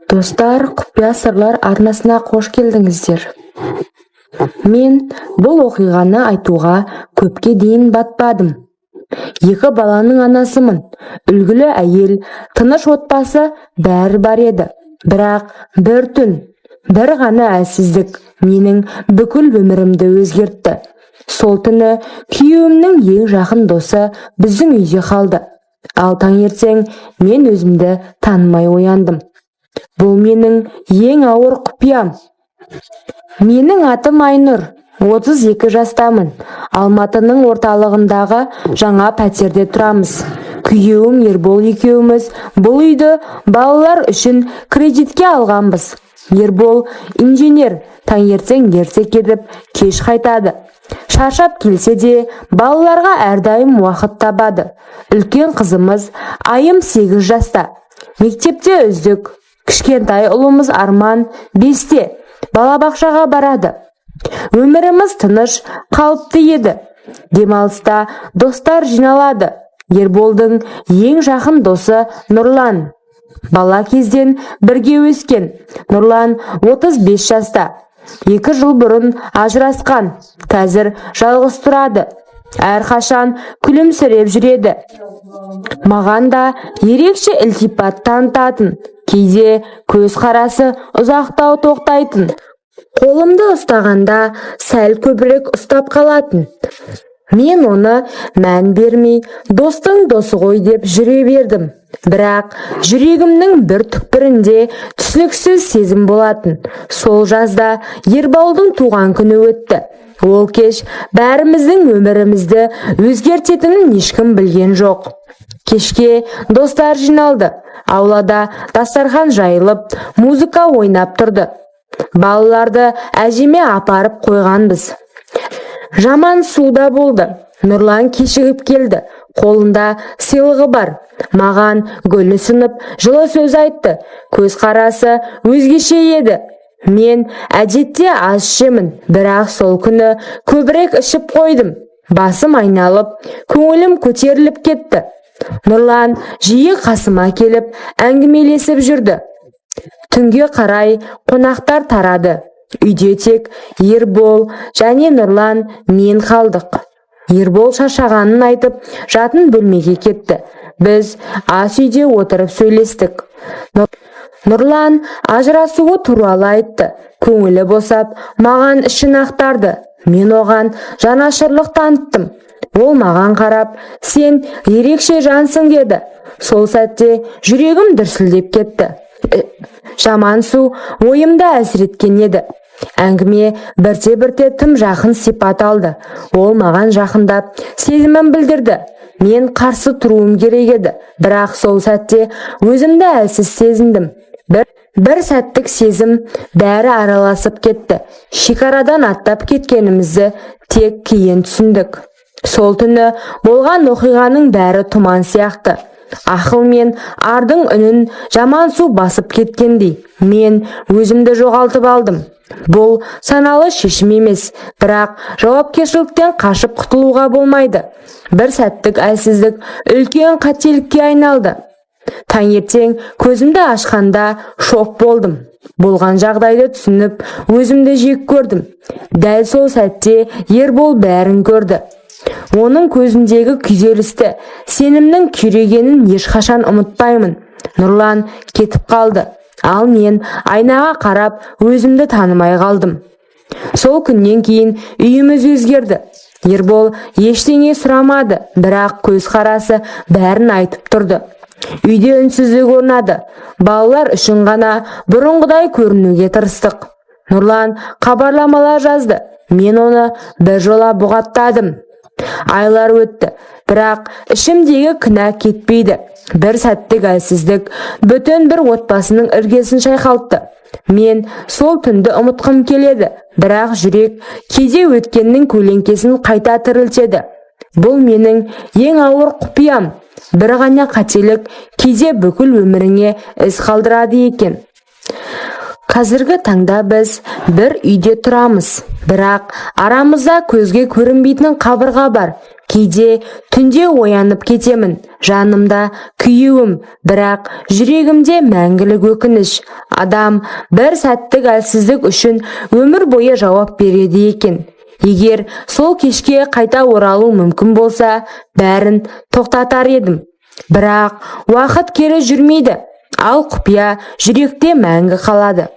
Достар, құпия сырлар арнасына қош келдіңіздер. Мен бұл оқиғаны айтуға көпке дейін батпадым. Екі баланың анасымын. Үлгілі әйел, тыныш отбасы бәрі бар еді. Бірақ бір түн, бір ғана әлсіздік менің бүкіл өмірімді өзгертті. Сол түні күйеуімнің ең жақын досы біздің үйде қалды. Ал таңертең мен өзімді танымай ояндым. Бұл менің ең ауыр құпиям. Менің атым Айнұр, 32 жастамын. Алматының орталығындағы жаңа пәтерде тұрамыз. Күйеуім Ербол екеуміз бұл үйді балалар үшін кредитке алғанбыз. Ербол инженер, таңертең ерте кетіп, кеш қайтады. Шаршап келсе де, балаларға әрдайым уақыт табады. Үлкен қызымыз Айым 8 жаста. Мектепте үздік. Кішкентай ұлымыз Арман 5-те. Балабақшаға барады. Өміріміз тыныш, қалыпты еді. Демалыста достар жиналады. Ерболдың ең жақын досы Нұрлан. Бала кезден бірге өскен. Нұрлан 35 жаста. 2 жыл бұрын ажырасқан. Қазір жалғыз тұрады. Әрқашан күлімсіреп жүреді. Маған да ерекше ілтипат танытатын. Кейде көз қарасы ұзақтау тоқтайтын. Қолымды ұстағанда сәл көбірек ұстап қалатын. Мен оны мән бермей, достың досы ғой деп жүре бердім. Бірақ жүрегімнің бір түкпірінде түсініксіз сезім болатын. Сол жазда Ерболдың туған күні өтті. Ол кеш бәріміздің өмірімізді өзгертетінін ешкім білген жоқ. Кешке достар жиналды. Аулада дастархан жайылып, музыка ойнап тұрды. Балаларды әжеме апарып қойғанбыз. Жаман суда болды. Нұрлан кешігіп келді. Қолында сыйлығы бар. Маған гүл ұсынып, жылы сөз айтты. Көз қарасы өзгеше еді. Мен әдетте аз ішемін, бірақ сол күні көбірек ішіп қойдым. Басым айналып, көңілім көтеріліп кетті. Нұрлан жиі қасыма келіп, әңгімелесіп жүрді. Түнге қарай қонақтар тарады. Үйде тек Ербол және Нұрлан мен қалдық. Ербол шаршағанын айтып, жатын бөлмеге кетті. Біз ас үйде отырып сөйлестік. Нұрлан ажырасуы туралы айтты. Көңілі босап, маған ішін ақтарды. Мен оған жанашырлық таныттым. Ол маған қарап, сен ерекше жансың деді. Сол сәтте жүрегім дүрсілдеп кетті. Жаман су ойымда әсіреткен еді. Әңгіме бірте-бірте тым жақын сипат алды. Ол маған жақындап, сезімін білдірді. Мен қарсы тұруым керек еді, бірақ сол сәтте өзімді әлсіз сезіндім. Бір сәттік сезім бәрі араласып кетті. Шекарадан аттап кеткенімізді тек кейін түсіндік. Сол түні болған оқиғаның бәрі тұман сияқты. Ақыл мен ардың үнін жаман су басып кеткендей. Мен өзімді жоғалтып алдым. Бұл саналы шешім емес, бірақ жауапкершіліктен қашып құтылуға болмайды. Бір сәттік әлсіздік үлкен қателікке айналды. Таңертең көзімді ашқанда шок болдым. Болған жағдайды түсініп, өзімді жек көрдім. Дәл сол сәтте Ербол бәрін көрді. Оның көзіндегі күйзелісті, сенімнің күйрегенін ешқашан ұмытпаймын. Нұрлан кетіп қалды. Ал мен айнаға қарап өзімді танымай қалдым. Сол күннен кейін үйіміз өзгерді. Ербол ештеңе сұрамады, бірақ көз қарасы бәрін айтып тұрды. Үйде үнсіздік орнады. Балалар үшін ғана бұрынғыдай көрінуге тырыстық. Нұрлан хабарламалар жазды. Мен оны біржола бұғаттадым. Айлар өтті, бірақ ішімдегі кінә кетпейді. Бір сәттік әлсіздік бүтін бір отбасының іргесін шайқалтты. Мен сол түнді ұмытқым келеді, бірақ жүрек кейде өткеннің көлеңкесін қайта тірілтеді. Бұл менің ең ауыр құпиям. Бір ғана қателік кейде бүкіл өміріңе із қалдырады екен. Қазіргі таңда біз бір үйде тұрамыз, бірақ арамызда көзге көрінбейтін қабырға бар. Кейде түнде оянып кетемін, жанымда күйеуім, бірақ жүрегімде мәңгілік өкініш. Адам бір сәттік әлсіздік үшін өмір бойы жауап береді екен. Егер сол кешке қайта оралу мүмкін болса, бәрін тоқтатар едім. Бірақ уақыт кері жүрмейді, ал құпия жүректе мәңгі қалады.